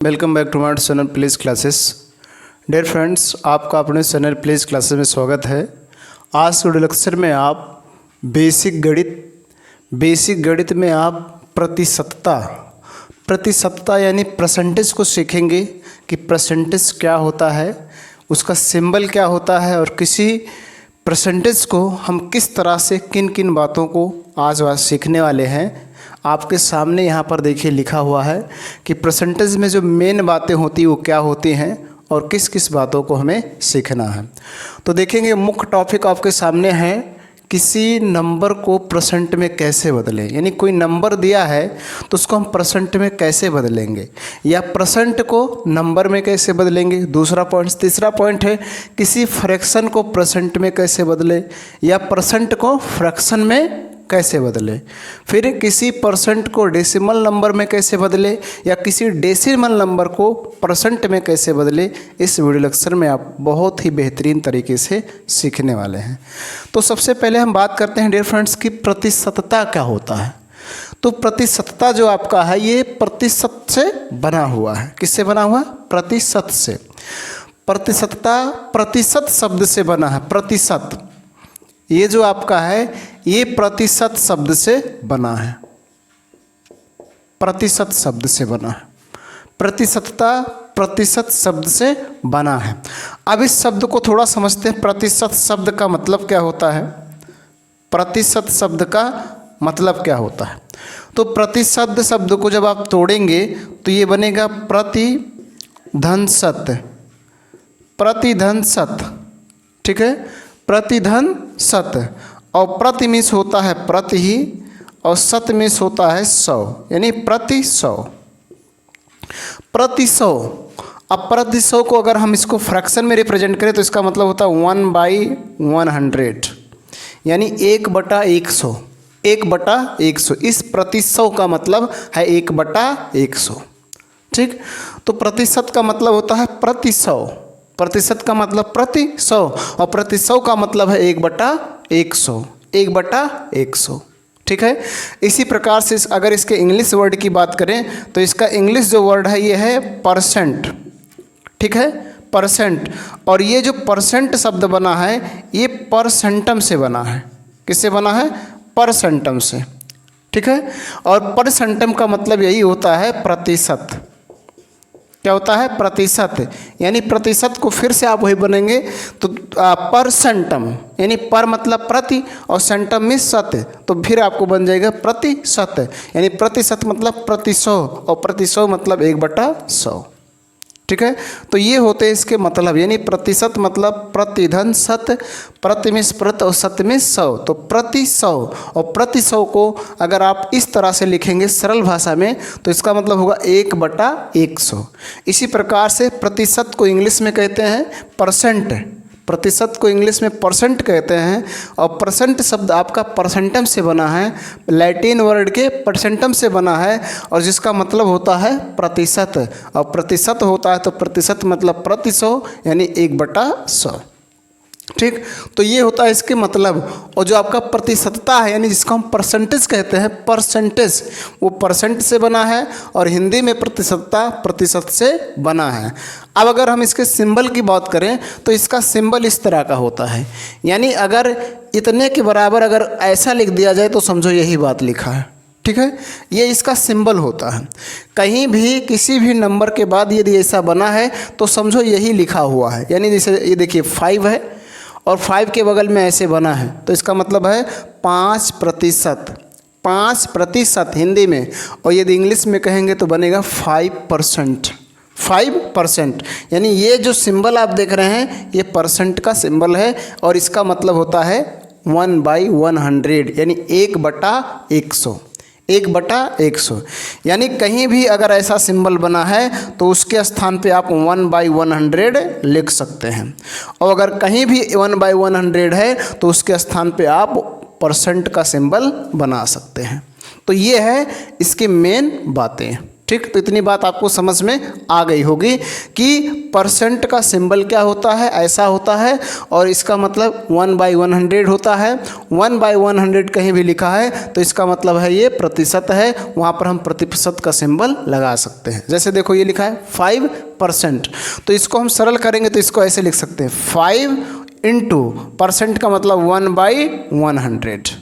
Welcome back to my channel please classes. Dear friends, आपका अपने channel please classes में स्वागत है। आज के लेक्चर में आप बेसिक गणित में आप प्रतिशतता यानी परसेंटेज को सीखेंगे कि परसेंटेज क्या होता है, उसका सिंबल क्या होता है और किसी परसेंटेज को हम किस तरह से किन किन बातों को आज सीखने वाले हैं। आपके सामने यहाँ पर देखिए लिखा हुआ है कि परसेंटेज में जो मेन बातें होती हैं वो क्या होती हैं और किस किस बातों को हमें सीखना है। तो देखेंगे मुख्य टॉपिक आपके सामने है, किसी नंबर को परसेंट में कैसे बदलें, यानी कोई नंबर दिया है तो उसको हम परसेंट में कैसे बदलेंगे या परसेंट को नंबर में कैसे बदलेंगे। दूसरा पॉइंट, तीसरा पॉइंट है किसी फ्रैक्शन को परसेंट में कैसे बदलें या परसेंट को फ्रैक्शन में कैसे बदले। फिर किसी परसेंट को डेसिमल नंबर में कैसे बदले या किसी डेसिमल नंबर को परसेंट में कैसे बदले। इस वीडियो लेक्चर में आप बहुत ही बेहतरीन तरीके से सीखने वाले हैं। तो सबसे पहले हम बात करते हैं डियर फ्रेंड्स कि प्रतिशतता क्या होता है। तो प्रतिशतता जो आपका है ये प्रतिशत से बना हुआ है। किससे बना हुआ? प्रतिशत से। प्रतिशतता प्रतिशत शब्द से बना है। प्रतिशत ये जो आपका है ये प्रतिशत शब्द से बना है। प्रतिशत शब्द से बना है। प्रतिशतता प्रतिशत शब्द से बना है। अब इस शब्द को थोड़ा समझते हैं। प्रतिशत शब्द का मतलब क्या होता है? प्रतिशत शब्द का मतलब क्या होता है? तो प्रतिशत शब्द को जब आप तोड़ेंगे तो ये बनेगा प्रतिधनशत। प्रतिधनशत, ठीक है, प्रतिधनशत। और प्रति मीन्स होता है प्रति ही और शत मीन्स होता है 100, यानी प्रति 100। प्रति 100। अब प्रति 100 को अगर हम इसको फ्रैक्शन में रिप्रेजेंट करें तो इसका मतलब होता है 1/100, यानी 1/100। 1/100 इस प्रति 100 का मतलब है 1/100। ठीक, तो प्रतिशत का मतलब होता है प्रति 100। प्रतिशत का मतलब प्रति 100 और प्रति 100 का मतलब है 1/100। 1/100, ठीक है। इसी प्रकार से अगर इसके इंग्लिश वर्ड की बात करें तो इसका इंग्लिश जो वर्ड है ये है परसेंट, ठीक है, परसेंट। और ये जो परसेंट शब्द बना है ये परसेंटम से बना है। किससे बना है? परसेंटम से, ठीक है। और परसेंटम का मतलब यही होता है प्रतिशत। क्या होता है? प्रतिशत। यानी प्रतिशत को फिर से आप वही बनेंगे तो परसेंटम, यानी पर मतलब प्रति और सेंटम में शत, तो फिर आपको बन जाएगा प्रतिशत। यानी प्रतिशत मतलब प्रति 100 और प्रति 100 मतलब 1/100, ठीक है। तो ये होते हैं इसके मतलब, यानी प्रतिशत मतलब प्रतिधनशत, प्रति में प्रति और शत में 100। तो प्रति 100 और प्रति 100 को अगर आप इस तरह से लिखेंगे सरल भाषा में तो इसका मतलब होगा 1/100। इसी प्रकार से प्रतिशत को इंग्लिश में कहते हैं परसेंट। प्रतिशत को इंग्लिश में परसेंट कहते हैं और परसेंट शब्द आपका परसेंटम से बना है, लैटिन वर्ड के परसेंटम से बना है और जिसका मतलब होता है प्रतिशत। और प्रतिशत होता है तो प्रतिशत मतलब प्रति 100 यानी 1/100, ठीक। तो ये होता है इसके मतलब। और जो आपका प्रतिशतता है यानी जिसको हम परसेंटेज कहते हैं, परसेंटेज वो परसेंट से बना है और हिंदी में प्रतिशतता प्रतिशत से बना है। अब अगर हम इसके सिंबल की बात करें तो इसका सिंबल इस तरह का होता है, यानी अगर इतने के बराबर अगर ऐसा लिख दिया जाए तो समझो यही बात लिखा है, ठीक है। ये इसका सिंबल होता है। कहीं भी किसी भी नंबर के बाद यदि ऐसा बना है तो समझो यही लिखा हुआ है। यानी जैसे ये देखिए 5 है और 5 के बगल में ऐसे बना है तो इसका मतलब है 5%। 5% हिंदी में, और यदि इंग्लिश में कहेंगे तो बनेगा 5%। 5%, यानी ये जो सिंबल आप देख रहे हैं ये परसेंट का सिंबल है और इसका मतलब होता है 1/100, यानी 1/100। 1/100, यानी कहीं भी अगर ऐसा सिंबल बना है तो उसके स्थान पे आप 1/100 लिख सकते हैं। और अगर कहीं भी 1/100 है तो उसके स्थान पे आप परसेंट का सिंबल बना सकते हैं। तो ये है इसकी मेन बातें, ठीक, तो इतनी बात आपको समझ में आ गई होगी कि परसेंट का सिंबल क्या होता है, ऐसा होता है, और इसका मतलब 1/100 होता है। 1/100 कहीं भी लिखा है तो इसका मतलब है ये प्रतिशत है, वहाँ पर हम प्रतिशत का सिंबल लगा सकते हैं। जैसे देखो ये लिखा है 5%, तो इसको हम सरल करेंगे तो इसको ऐसे लिख सकते हैं 5 इंटू परसेंट का मतलब 1/100,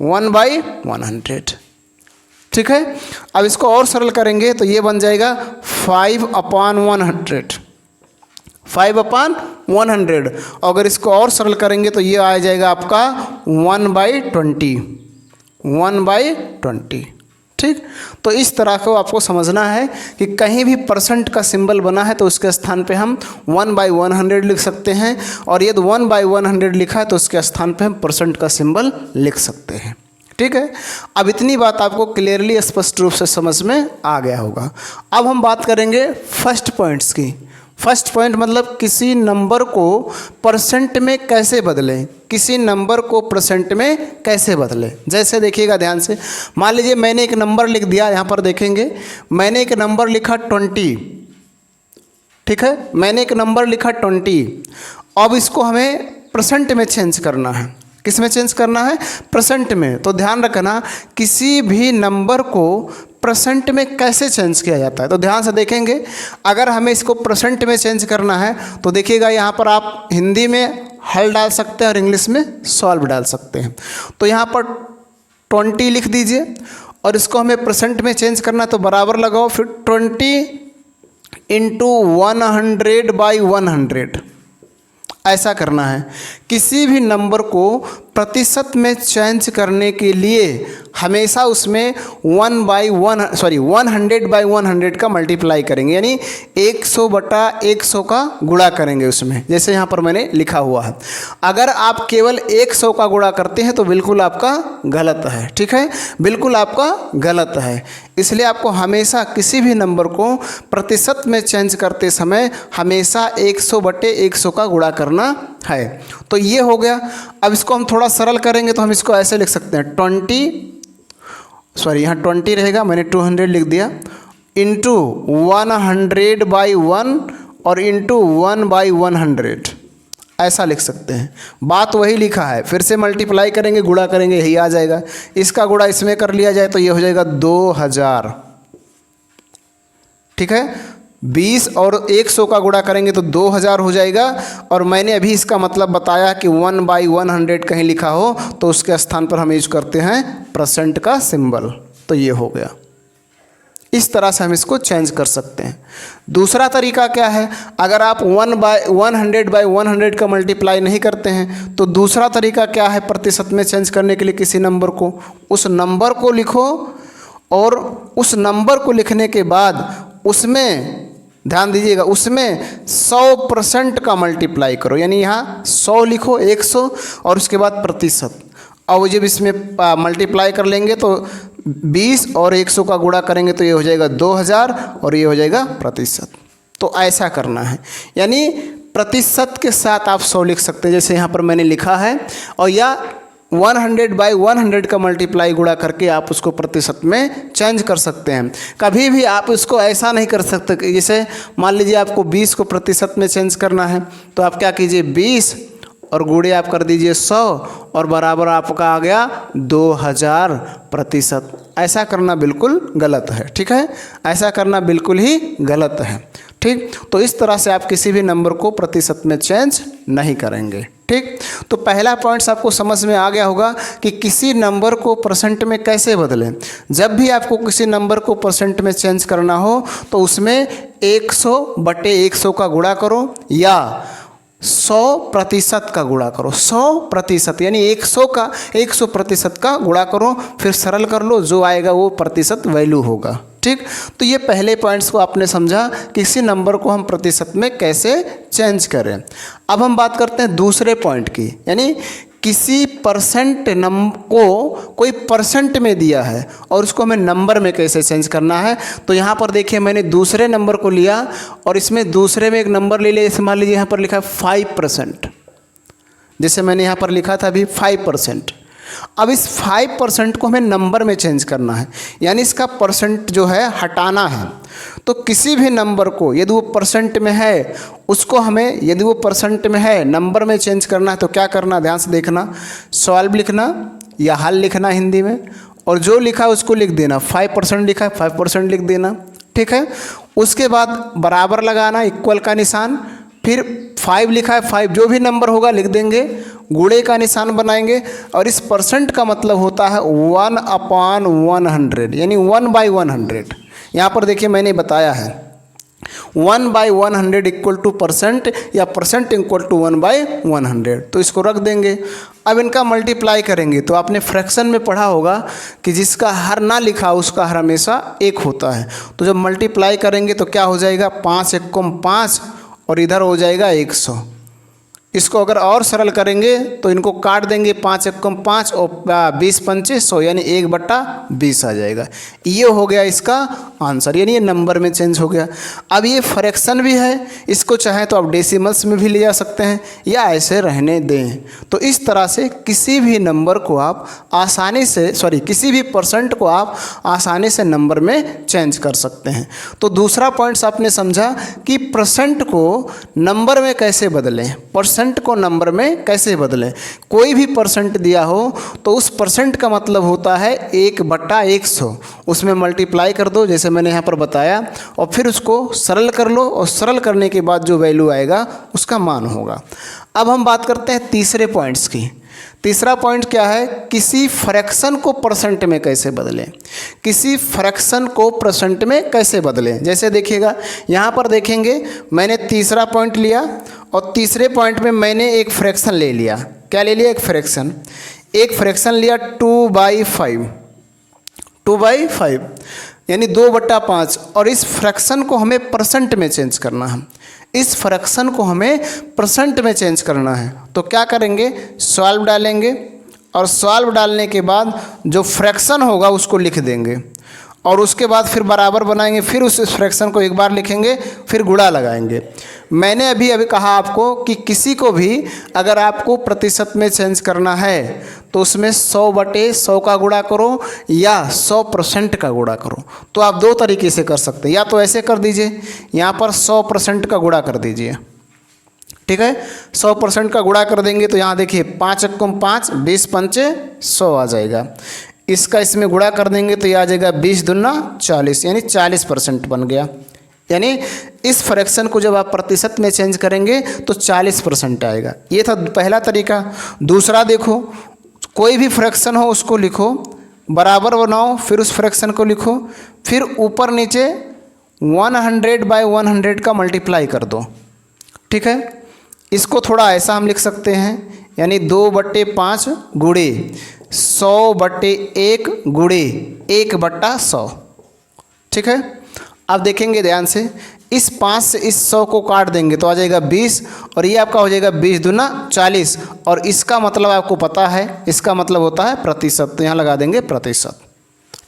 1/100। ठीक है, अब इसको और सरल करेंगे तो ये बन जाएगा 5/100, 5/100। अगर इसको और सरल करेंगे तो ये आ जाएगा आपका 1/20, 1/20। ठीक, तो इस तरह को आपको समझना है कि कहीं भी परसेंट का सिंबल बना है तो उसके स्थान पे हम 1/100 लिख सकते हैं, और यदि 1/100 लिखा है तो उसके स्थान पे हम परसेंट का सिंबल लिख सकते हैं। ठीक है, अब इतनी बात आपको क्लियरली स्पष्ट रूप से समझ में आ गया होगा। अब हम बात करेंगे फर्स्ट पॉइंट्स की। फर्स्ट पॉइंट मतलब किसी नंबर को परसेंट में कैसे बदलें, किसी नंबर को परसेंट में कैसे बदलें। जैसे देखिएगा ध्यान से, मान लीजिए मैंने एक नंबर लिख दिया, यहाँ पर देखेंगे मैंने एक नंबर लिखा 20। ठीक है, मैंने एक नंबर लिखा 20। अब इसको हमें परसेंट में चेंज करना है। किस में चेंज करना है? परसेंट में। तो ध्यान रखना किसी भी नंबर को परसेंट में कैसे चेंज किया जाता है। तो ध्यान से देखेंगे, अगर हमें इसको परसेंट में चेंज करना है तो देखिएगा यहाँ पर आप हिंदी में हल डाल सकते हैं और इंग्लिश में सॉल्व डाल सकते हैं। तो यहाँ पर 20 लिख दीजिए और इसको हमें परसेंट में चेंज करना है तो बराबर लगाओ, फिर 20 इंटू 100/100 ऐसा करना है। किसी भी नंबर को प्रतिशत में चेंज करने के लिए हमेशा उसमें 100/100 का मल्टीप्लाई करेंगे, यानी 100/100 का गुणा करेंगे उसमें, जैसे यहाँ पर मैंने लिखा हुआ है। अगर आप केवल 100 का गुणा करते हैं तो बिल्कुल आपका गलत है। ठीक है, बिल्कुल आपका गलत है। इसलिए आपको हमेशा किसी भी नंबर को प्रतिशत में चेंज करते समय हमेशा 100/100 का गुणा करना है। तो ये हो गया। अब इसको हम थोड़ा सरल करेंगे तो हम इसको ऐसे लिख सकते हैं 20 यहाँ 20 रहेगा, मैंने 200 लिख दिया, इंटू 100/1 और इंटू 1/100 ऐसा लिख सकते हैं। बात वही लिखा है, फिर से मल्टीप्लाई करेंगे, गुणा करेंगे, यही आ जाएगा। इसका गुणा इसमें कर लिया जाए तो ये हो जाएगा 2000। ठीक है, 20 और 100 का गुणा करेंगे तो 2000 हो जाएगा। और मैंने अभी इसका मतलब बताया कि 1/100 कहीं लिखा हो तो उसके स्थान पर हम यूज करते हैं परसेंट का सिंबल। तो ये हो गया। इस तरह से हम इसको चेंज कर सकते हैं। दूसरा तरीका क्या है, अगर आप 100/100 का मल्टीप्लाई नहीं करते हैं तो दूसरा तरीका क्या है प्रतिशत में चेंज करने के लिए किसी नंबर को, उस नंबर को लिखो और उस नंबर को लिखने के बाद उसमें ध्यान दीजिएगा, उसमें 100% का मल्टीप्लाई करो, यानी यहाँ 100 लिखो 100 और उसके बाद प्रतिशत। और जब इसमें मल्टीप्लाई कर लेंगे तो 20 और 100 का गुणा करेंगे तो ये हो जाएगा 2000 और ये हो जाएगा प्रतिशत। तो ऐसा करना है, यानी प्रतिशत के साथ आप 100 लिख सकते हैं जैसे यहाँ पर मैंने लिखा है, और या 100/100 का मल्टीप्लाई गुणा करके आप उसको प्रतिशत में चेंज कर सकते हैं। कभी भी आप इसको ऐसा नहीं कर सकते कि जैसे मान लीजिए आपको 20 को प्रतिशत में चेंज करना है तो आप क्या कीजिए 20 और गुणे आप कर दीजिए 100 और बराबर आपका आ गया 2000%। ऐसा करना बिल्कुल गलत है। ठीक है, ऐसा करना बिल्कुल ही गलत है। ठीक, तो इस तरह से आप किसी भी नंबर को प्रतिशत में चेंज नहीं करेंगे। ठीक, तो पहला पॉइंट्स आपको समझ में आ गया होगा कि किसी नंबर को परसेंट में कैसे बदलें। जब भी आपको किसी नंबर को परसेंट में चेंज करना हो तो उसमें 100/100 का गुणा करो या 100% का गुणा करो। 100% यानी 100% का गुणा करो, फिर सरल कर लो, जो आएगा वो प्रतिशत वैल्यू होगा। ठीक, तो ये पहले पॉइंट्स को आपने समझा किसी नंबर को हम प्रतिशत में कैसे चेंज करें। अब हम बात करते हैं दूसरे पॉइंट की, यानी किसी परसेंट नंबर को कोई परसेंट में दिया है और उसको हमें नंबर में कैसे चेंज करना है। तो यहाँ पर देखिए मैंने दूसरे नंबर को लिया और इसमें दूसरे में एक नंबर ले लिया, जैसे मान लीजिए यहाँ पर लिखा है 5%, जैसे मैंने यहाँ पर लिखा था अभी 5%। अब इस 5% को हमें नंबर में चेंज करना है, यानी इसका परसेंट जो है हटाना है। तो किसी भी नंबर को यदि वो परसेंट में है उसको हमें, यदि वो परसेंट में है नंबर में चेंज करना है तो क्या करना, ध्यान से देखना, सॉल्व लिखना या हल लिखना हिंदी में, और जो लिखा है उसको लिख देना। 5% लिखा है 5% लिख देना, ठीक है। उसके बाद बराबर लगाना, इक्वल का निशान, फिर 5 लिखा है 5, जो भी नंबर होगा लिख देंगे, गुणे का निशान बनाएंगे, और इस परसेंट का मतलब होता है 1/100, यानी 1/100। यहाँ पर देखिए मैंने बताया है 1/100 इक्वल टू परसेंट, या परसेंट इक्वल टू 1/100, तो इसको रख देंगे। अब इनका मल्टीप्लाई करेंगे तो आपने फ्रैक्शन में पढ़ा होगा कि जिसका हर ना लिखा उसका हर हमेशा 1 होता है। तो जब मल्टीप्लाई करेंगे तो क्या हो जाएगा, 5 एकम 5 और इधर हो जाएगा 100। इसको अगर और सरल करेंगे तो इनको काट देंगे, 5 एकम 5 और 20 पंचे 100, यानी 1/20 आ जाएगा। ये हो गया इसका आंसर, यानी ये नंबर में चेंज हो गया। अब ये फ्रैक्शन भी है, इसको चाहे तो आप डेसिमल्स में भी ले जा सकते हैं या ऐसे रहने दें। तो इस तरह से किसी भी नंबर को आप आसानी से, किसी भी परसेंट को आप आसानी से नंबर में चेंज कर सकते हैं। तो दूसरा पॉइंट्स आपने समझा कि परसेंट को नंबर में कैसे बदलें, परसेंट को नंबर में कैसे बदलें। कोई भी परसेंट दिया हो तो उस परसेंट का मतलब होता है 1/100, उसमें मल्टीप्लाई कर दो जैसे मैंने यहाँ पर बताया, और फिर उसको सरल कर लो, और सरल करने के बाद जो वैल्यू आएगा उसका मान होगा। अब हम बात करते हैं तीसरे पॉइंट्स की। तीसरा पॉइंट क्या है, किसी फ्रैक्शन को परसेंट में कैसे बदलें। किसी फ्रैक्शन को परसेंट में कैसे बदलें, जैसे देखिएगा यहाँ पर देखेंगे मैंने तीसरा पॉइंट लिया, और तीसरे पॉइंट में मैंने एक फ्रैक्शन ले लिया। क्या ले लिया, एक फ्रैक्शन लिया 2/5, 2/5 यानी 2/5, और इस फ्रैक्शन को हमें परसेंट में चेंज करना है। इस फ्रैक्शन को हमें परसेंट में चेंज करना है तो क्या करेंगे, सॉल्व डालेंगे, और सॉल्व डालने के बाद जो फ्रैक्शन होगा उसको लिख देंगे, और उसके बाद फिर बराबर बनाएंगे, फिर उस फ्रैक्शन को एक बार लिखेंगे, फिर गुणा लगाएंगे। मैंने अभी कहा आपको कि किसी को भी अगर आपको प्रतिशत में चेंज करना है तो उसमें 100/100 का गुणा करो या 100% का गुणा करो। तो आप दो तरीके से कर सकते हैं, या तो ऐसे कर दीजिए, यहाँ पर 100% का गुणा कर दीजिए, ठीक है। 100% का गुणा कर देंगे तो यहाँ देखिए 5 एकम 5, 20 पंचे 100 आ जाएगा। इसका इसमें गुणा कर देंगे तो ये आ जाएगा 20 दूना 40, यानी 40% बन गया। यानी इस फ्रैक्शन को जब आप प्रतिशत में चेंज करेंगे तो 40% आएगा। ये था पहला तरीका। दूसरा देखो, कोई भी फ्रैक्शन हो उसको लिखो, बराबर बनाओ, फिर उस फ्रैक्शन को लिखो, फिर ऊपर नीचे 100/100 का मल्टीप्लाई कर दो, ठीक है। इसको थोड़ा ऐसा हम लिख सकते हैं, यानी 2/5 गुणे 100/1 गुणे 1/100, ठीक है। अब देखेंगे ध्यान से, इस 5 से इस 100 को काट देंगे तो आ जाएगा 20, और ये आपका हो जाएगा 20 दूना 40, और इसका मतलब आपको पता है, इसका मतलब होता है प्रतिशत, तो यहाँ लगा देंगे प्रतिशत,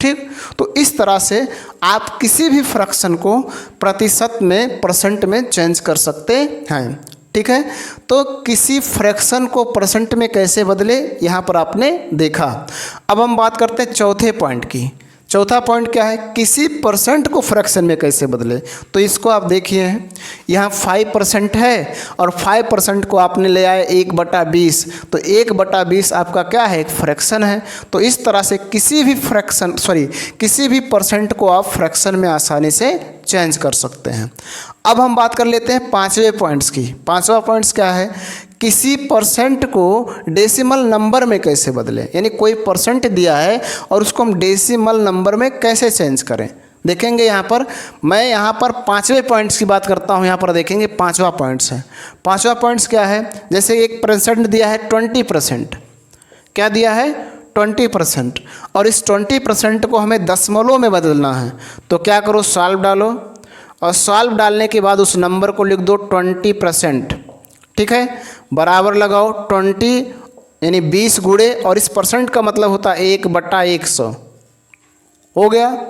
ठीक। तो इस तरह से आप किसी भी फ्रैक्शन को प्रतिशत में, परसेंट में चेंज कर सकते हैं, ठीक है। तो किसी फ्रैक्शन को परसेंट में कैसे बदले यहाँ पर आपने देखा। अब हम बात करते हैं चौथे पॉइंट की। चौथा पॉइंट क्या है, किसी परसेंट को फ्रैक्शन में कैसे बदले। तो इसको आप देखिए, यहाँ 5% है और 5% को आपने ले आए 1/20, तो 1/20 आपका क्या है, एक फ्रैक्शन है। तो इस तरह से किसी भी किसी भी परसेंट को आप फ्रैक्शन में आसानी से चेंज कर सकते हैं। अब हम बात कर लेते हैं पांचवें पॉइंट्स की। पांचवा पॉइंट्स क्या है, किसी परसेंट को डेसिमल नंबर में कैसे बदलें। यानी कोई परसेंट दिया है और उसको हम डेसिमल नंबर में कैसे चेंज करें, देखेंगे। यहाँ पर मैं यहाँ पर पांचवें पॉइंट्स की बात करता हूँ। यहाँ पर देखेंगे पांचवा पॉइंट्स है। पांचवा पॉइंट्स क्या है, जैसे एक परसेंट दिया है 20%, क्या दिया है 20%, और इस 20% को हमें दशमलव में बदलना है। तो क्या करो, सॉल्व डालो, और सॉल्व डालने के बाद उस नंबर को लिख दो 20%, ठीक है। बराबर लगाओ 20 यानी 20 गुणे, और इस परसेंट का मतलब होता है 1/100, हो गया।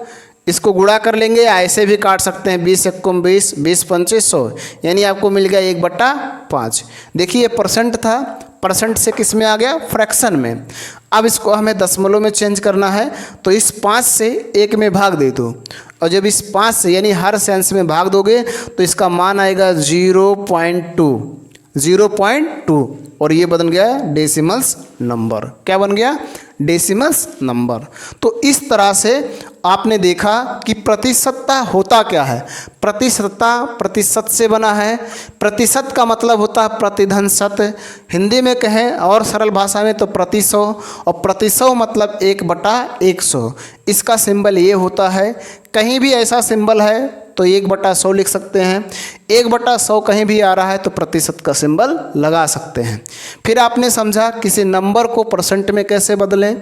इसको गुणा कर लेंगे, ऐसे भी काट सकते हैं, 20 एकम 20, 20 पंचे 100, यानी आपको मिल गया 1/5। देखिए परसेंट था, परसेंट से किस में आ गया, फ्रैक्शन में। अब इसको हमें दशमलव में चेंज करना है, तो इस 5 से 1 में भाग दे दो, और जब इस 5 से यानी हर सेंस में भाग दोगे तो इसका मान आएगा 0.2 और ये बन गया डेसिमल्स नंबर। क्या बन गया, डेसिमल्स नंबर। तो इस तरह से आपने देखा कि प्रतिशतता होता क्या है। प्रतिशतता प्रतिशत से बना है। प्रतिशत का मतलब होता है प्रतिधन शत, हिंदी में कहें और सरल भाषा में तो प्रतिसौ, और प्रतिसौ मतलब 1/100। इसका सिंबल ये होता है। कहीं भी ऐसा सिंबल है तो 1/100 लिख सकते हैं, 1/100 कहीं भी आ रहा है तो प्रतिशत का सिंबल लगा सकते हैं। फिर आपने समझा किसी नंबर को परसेंट में कैसे बदलें,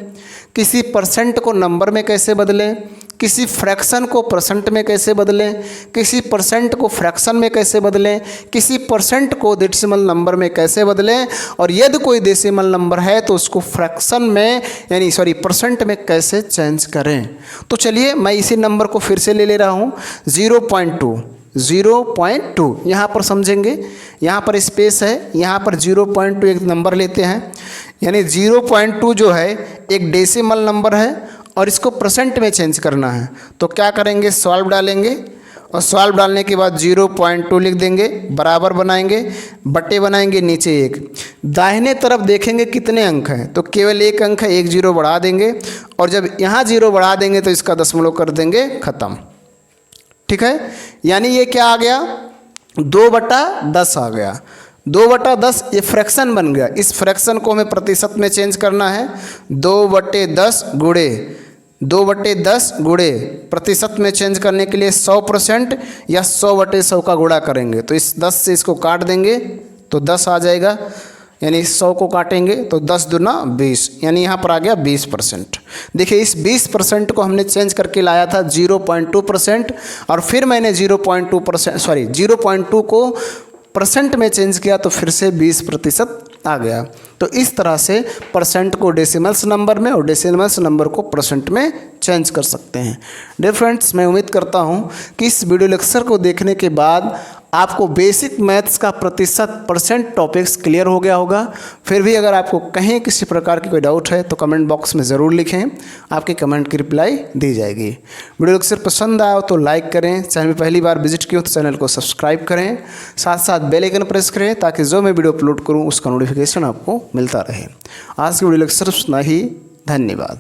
किसी परसेंट को नंबर में कैसे बदलें, किसी फ्रैक्शन को परसेंट में कैसे बदलें, किसी परसेंट को फ्रैक्शन में कैसे बदलें, किसी परसेंट को डेसिमल नंबर में कैसे बदलें, और यदि कोई डेसिमल नंबर है तो उसको फ्रैक्शन में यानी परसेंट में कैसे चेंज करें। तो चलिए मैं इसी नंबर को फिर से ले रहा हूँ, 0.2 यहाँ पर समझेंगे, यहाँ पर स्पेस है, यहाँ पर 0.2 एक नंबर लेते हैं, यानी 0.2 जो है एक डेसिमल नंबर है और इसको परसेंट में चेंज करना है। तो क्या करेंगे, सॉल्व डालेंगे, और सॉल्व डालने के बाद 0.2 लिख देंगे, बराबर बनाएंगे, बटे बनाएंगे, नीचे 1। दाहिने तरफ देखेंगे कितने अंक हैं, तो केवल 1 अंक है, 1 0 बढ़ा देंगे, और जब यहाँ 0 बढ़ा देंगे तो इसका दशमलव कर देंगे, ख़त्म। ठीक है, यानी ये क्या आ गया, 2/10 आ गया। 2/10 ये फ्रैक्शन बन गया। इस फ्रैक्शन को हमें प्रतिशत में चेंज करना है। 2/10 गुणे प्रतिशत में चेंज करने के लिए 100% या 100/100 का गुणा करेंगे। तो इस 10 से इसको काट देंगे तो 10 आ जाएगा, यानी 100 को काटेंगे तो 10 दूना 20, यानी यहाँ पर आ गया 20%। देखिए इस 20% को हमने चेंज करके लाया था 0.2%, और फिर मैंने 0.2 को परसेंट में चेंज किया तो फिर से 20% आ गया। तो इस तरह से परसेंट को डेसिमल्स नंबर में और डेसिमल्स नंबर को परसेंट में चेंज कर सकते हैं। डियर फ्रेंड्स, मैं उम्मीद करता हूँ कि इस वीडियो लेक्चर को देखने के बाद आपको बेसिक मैथ्स का प्रतिशत परसेंट टॉपिक्स क्लियर हो गया होगा। फिर भी अगर आपको कहीं किसी प्रकार की कोई डाउट है तो कमेंट बॉक्स में ज़रूर लिखें, आपके कमेंट की रिप्लाई दी जाएगी। वीडियो लेक्चर पसंद आया हो तो लाइक करें, चैनल में पहली बार विजिट किया हो तो चैनल को सब्सक्राइब करें, साथ साथ बेल आइकन प्रेस करें ताकि जो मैं वीडियो अपलोड करूँ उसका नोटिफिकेशन आपको मिलता रहे। आज की वीडियो लेक्चर सुना ही, धन्यवाद।